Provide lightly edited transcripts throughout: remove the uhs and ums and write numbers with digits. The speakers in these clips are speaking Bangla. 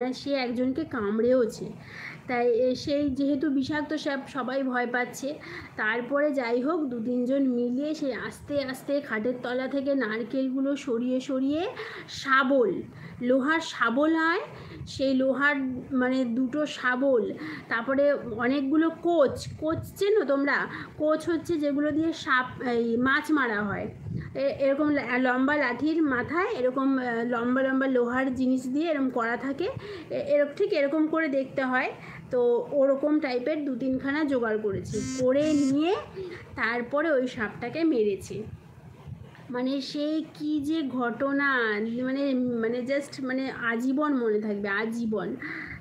সে একজনকে কামড়েওছে। তাই সেই যেহেতু বিষাক্ত সাপ, সবাই ভয় পাচ্ছে। তারপরে যাই হোক 2-3 জন মিলিয়ে সে আস্তে আস্তে খাটের তলা থেকে নারকেলগুলো সরিয়ে সরিয়ে শাবল, লোহার শাবল হয়, সেই লোহার মানে 2টো শাবল, তারপরে অনেকগুলো কোচ। কোচ চেনো তোমরা? কোচ হচ্ছে যেগুলো দিয়ে সাপ এই মাছ মারা হয়। এরকম লম্বা লাঠির মাথায় এরকম লম্বা লম্বা লোহার জিনিস দিয়ে এরকম করা থাকে, এরকম ঠিক এরকম করে দেখতে হয়। তো ওরকম টাইপের 2-3খানা জোগাড় করেছি, করে নিয়ে তারপরে ওই সাপটাকে মেরেছে। মানে সেই কি যে ঘটনা, মানে মানে জাস্ট মানে আজীবন মনে থাকবে, আজীবন।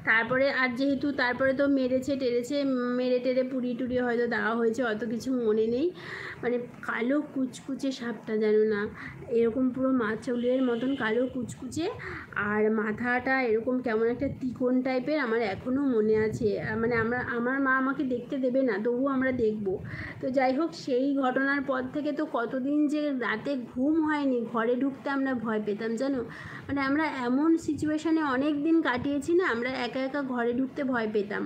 তারপরে আর যেহেতু তারপরে তো মেরেছে টেরেছে, মেরে টেরে পুড়িয়ে টুড়িয়ে হয়তো দেওয়া হয়েছে, অত কিছু মনে নেই। মানে কালো কুচকুচে সাপটা, জানো না, এরকম পুরো মাছলের মতন কালো কুচকুচে, আর মাথাটা এরকম কেমন একটা তিকোন টাইপের, আমার এখনও মনে আছে। মানে আমার মা আমাকে দেখতে দেবে না, তবুও আমরা দেখব। তো যাই হোক, সেই ঘটনার পর থেকে তো কতদিন যে রাতে ঘুম হয়নি, ঘরে ঢুকতে আমরা ভয় পেতাম, জানো। মানে আমরা এমন সিচুয়েশানে অনেক দিন কাটিয়েছি না, আমরা একা একা ঘরে ঢুকতে ভয় পেতাম।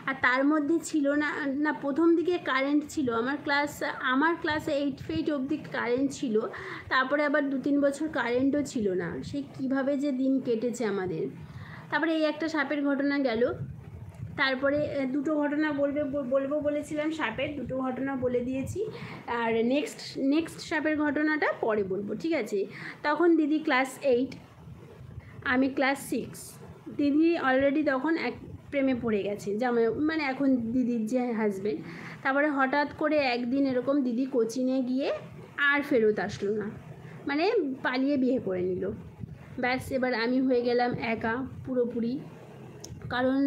আর তার মধ্যে ছিল না, না প্রথম দিকে কারেন্ট ছিল, আমার ক্লাস 8 অবধি কারেন্ট ছিল। তারপরে আবার 2-3 বছর কারেন্টও ছিল না। সে কীভাবে যে দিন কেটেছে আমাদের। তারপরে এই একটা সাপের ঘটনা গেল। তারপরে 2টো ঘটনা বলবো বলেছিলাম, সাপের 2টো ঘটনা বলে দিয়েছি। আর নেক্সট সাপের ঘটনাটা পরে বলবো, ঠিক আছে? তখন দিদি ক্লাস 8, আমি ক্লাস 6। দিদি অলরেডি তখন প্রেমে পড়ে গেছে, জামাই মানে এখন দিদির যে হাজবেন্ড। তারপরে হঠাৎ করে একদিন এরকম দিদি কোচিংয়ে গিয়ে আর ফেরত আসলো না, মানে পালিয়ে বিয়ে করে নিল। ব্যাস, এবার আমি হয়ে গেলাম একা পুরোপুরি, কারণ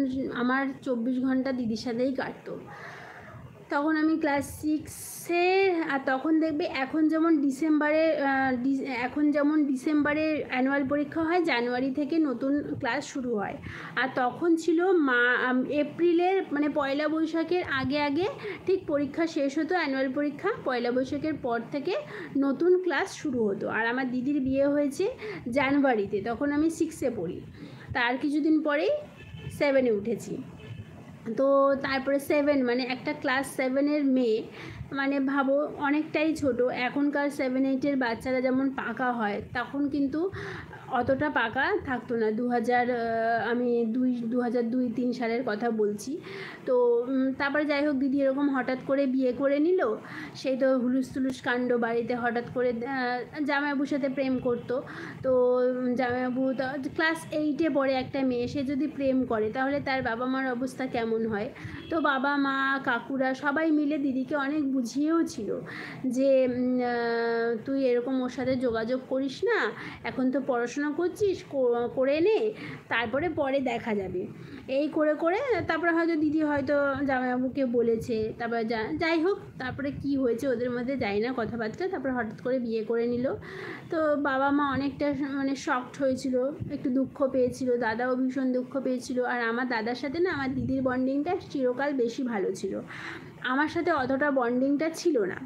আমার 24 ঘন্টা দিদির সাথেই কাটতো। তখন আমি ক্লাস 6-এ, আর তখন দেখবে এখন যেমন ডিসেম্বরে অ্যানুয়াল পরীক্ষা হয়, জানুয়ারি থেকে নতুন ক্লাস শুরু হয়। আর তখন ছিল এপ্রিলের মানে পয়লা বৈশাখের আগে আগে ঠিক পরীক্ষা শেষ হতো, অ্যানুয়াল পরীক্ষা। পয়লা বৈশাখের পর থেকে নতুন ক্লাস শুরু হতো। আর আমার দিদির বিয়ে হয়েছে জানুয়ারিতে, তখন আমি 6-এ পড়ি। তার কিছুদিন পরেই 7-এ উঠেছি। তো তারপরে 7 মানে একটা ক্লাস 7-এর মেয়ে, মানে ভাবো অনেকটাই ছোট। এখনকার 7-8-এর বাচ্চারা যেমন পাকা হয়, তখন কিন্তু অতটা পাকা থাকতো না। আমি 2002-3 সালের কথা বলছি। তো তারপরে যাই হোক, দিদি এরকম হঠাৎ করে বিয়ে করে নিল। সেই তো হুলুস তুলুস কাণ্ড বাড়িতে, হঠাৎ করে জামাইবাবুর সাথে প্রেম করতো। তো জামাইবাবু ক্লাস 8-এ পড়ে একটা মেয়ে, সে যদি প্রেম করে তাহলে তার বাবা মার অবস্থা কেমন হয়। তো বাবা মা কাকুরা সবাই মিলে দিদিকে অনেক বুঝিয়েও ছিল যে তুই এরকম ওর সাথে যোগাযোগ করিস না, এখন তো পড়াশোনা করছিস, করে নে, তারপরে পরে দেখা যাবে। এই করে করে তারপরে হয়তো দিদি হয়তো জামাইবাবুকে বলেছে। তারপরে যাই হোক, তারপরে কি হয়েছে ওদের মধ্যে যাই না কথাবার্তা। তারপরে হঠাৎ করে বিয়ে করে নিল। তো বাবা মা অনেকটা মানে শকড হয়েছিল, একটু দুঃখ পেয়েছিল, দাদাও ভীষণ দুঃখ পেয়েছিল। আর আমার দাদার সাথে না আমার দিদির বন্ডিংটা চিরকাল বেশি ভালো ছিল, আমার সাথে অতটা বন্ডিংটা ছিল না।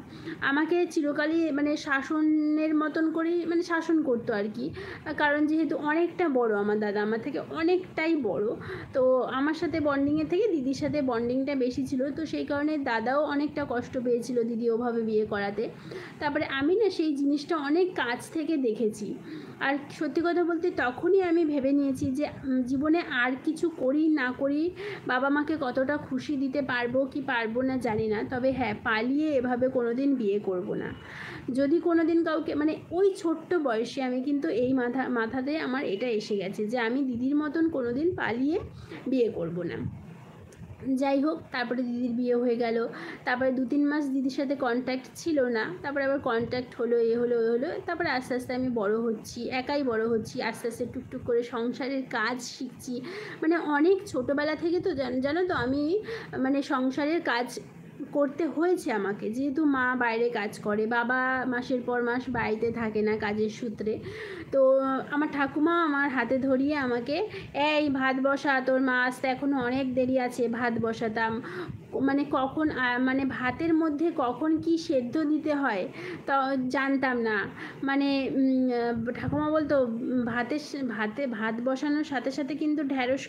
আমাকে চিরকালই মানে শাসনের মতন করেই মানে শাসন করতো আর কি। কারণ যেহেতু অনেকটা বড় আমার দাদা, আমার থেকে অনেকটাই বড়। তো আমার সাথে বন্ডিংয়ের থেকে দিদির সাথে বন্ডিংটা বেশি ছিল। তো সেই কারণে দাদাও অনেকটা কষ্ট পেয়েছিল দিদি ওভাবে বিয়ে করাতে। তারপরে আমি না সেই জিনিসটা অনেক কাছ থেকে দেখেছি। আর সত্যি কথা বলতে তখনই আমি ভেবে নিয়েছি যে জীবনে আর কিছু করি না করি, বাবা মাকে কতটা খুশি দিতে পারবো কি পারবো না জানি না, তবে হ্যাঁ, পালিয়ে এভাবে কোনো দিন বিয়ে করব না। যদি কোনো দিন কাউকে মানে ওই ছোট্ট বয়সে আমি কিন্তু এই মাথাতে আমার এটা এসে গেছে যে আমি দিদির মতন কোনো দিন পালিয়ে বিয়ে করব না। যাই হোক, তারপরে দিদির বিয়ে হয়ে গেল। তারপরে 2-3 মাস দিদির সাথে কন্ট্যাক্ট ছিল না, তারপরে আবার কন্ট্যাক্ট হলো, এ হলো এ হলো। তারপরে আস্তে আস্তে আমি বড় হচ্ছি, একাই বড় হচ্ছি, আস্তে আস্তে টুকটুক করে সংসারের কাজ শিখছি। মানে অনেক ছোটোবেলা থেকে তো জানো তো আমি মানে সংসারের কাজ করতে হয়েছে আমাকে, যেহেতু মা বাইরে কাজ করে, বাবা মাসের পর মাস বাড়িতে থাকে না কাজের সূত্রে। তো আমার ঠাকুমা আমার হাতে ধরিয়ে আমাকে, এই ভাত বসা, তোর মা আসতে এখনও অনেক দেরি আছে, ভাত বসাতাম। মানে কখন মানে ভাতের মধ্যে কখন কি সেদ্ধ দিতে হয় তা জানতাম না। মানে ঠাকুমা বলতো ভাতে ভাত বসানোর সাথে সাথে কিন্তু ঢ্যাঁড়স